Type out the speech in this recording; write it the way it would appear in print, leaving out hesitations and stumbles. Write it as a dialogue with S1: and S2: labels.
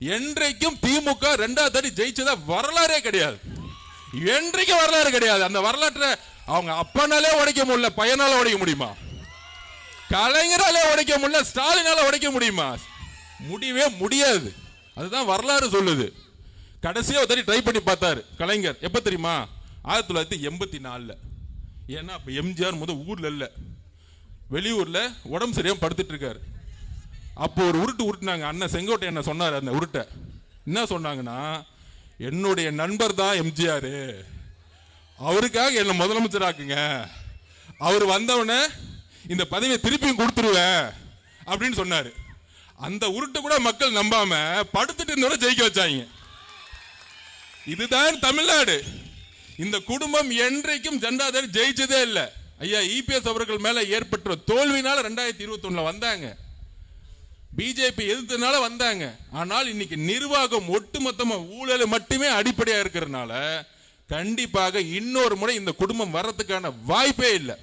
S1: என்றைக்கும் திமுக 2வது தடவை ஜெயிச்சதா வரலாறே கிடையாது. என்றைக்கும் வரலாறு கிடையாது. அந்த வரலாற்றை அவங்க அப்பனாலே உடைக்க முடியல, பையனால உடைக்க முடியுமா? கலைஞராலே உடைக்க முடியல, ஸ்டாலினால உடைக்க முடியுமா? முடியவே முடியாது. அதுதான் வரலாறு சொல்லுது. கடைசியா ஒரு ட்ரை பண்ணி பார்த்தாரு கலைஞர். எப்ப தெரியுமா? 1984. ஏன்னா அப்ப எம்ஜிஆர் ஊர்ல இல்ல, வெளியூர்ல உடம்பு சரியாம படுத்துட்டு இருக்காரு. அப்போ ஒரு உருட்டு உருட்டுனாங்க. அண்ணன் செங்கோட்டை என்ன சொன்னார்? அந்த உருட்டை என்ன சொன்னாங்கன்னா, என்னுடைய நண்பர் தான் எம்ஜிஆர், அவருக்காக என்ன முதலமைச்சர் ஆக்குங்க, அவர் வந்தவன இந்த பதவியை திருப்பியும் கொடுத்துருவேன் அப்படின்னு சொன்னாரு. அந்த உருட்டு கூட மக்கள் நம்பாம படுத்துட்டு இருந்தவரை ஜெயிக்க வச்சாங்க. இதுதான் தமிழ்நாடு. இந்த குடும்பம் என்றைக்கும் ஜெண்டாதர் ஜெயிச்சதே இல்லை. ஐயா இபிஎஸ் அவர்கள் மேல ஏற்பட்ட தோல்வினால 2021 வந்தாங்க, பிஜேபி எதிர்த்தனால வந்தாங்க. ஆனால் இன்னைக்கு நிர்வாகம் ஒட்டுமொத்தமா ஊழல் மட்டுமே அடிப்படையா இருக்கிறதுனால கண்டிப்பாக இன்னொரு முறை இந்த குடும்பம் வர்றதுக்கான வாய்ப்பே இல்லை.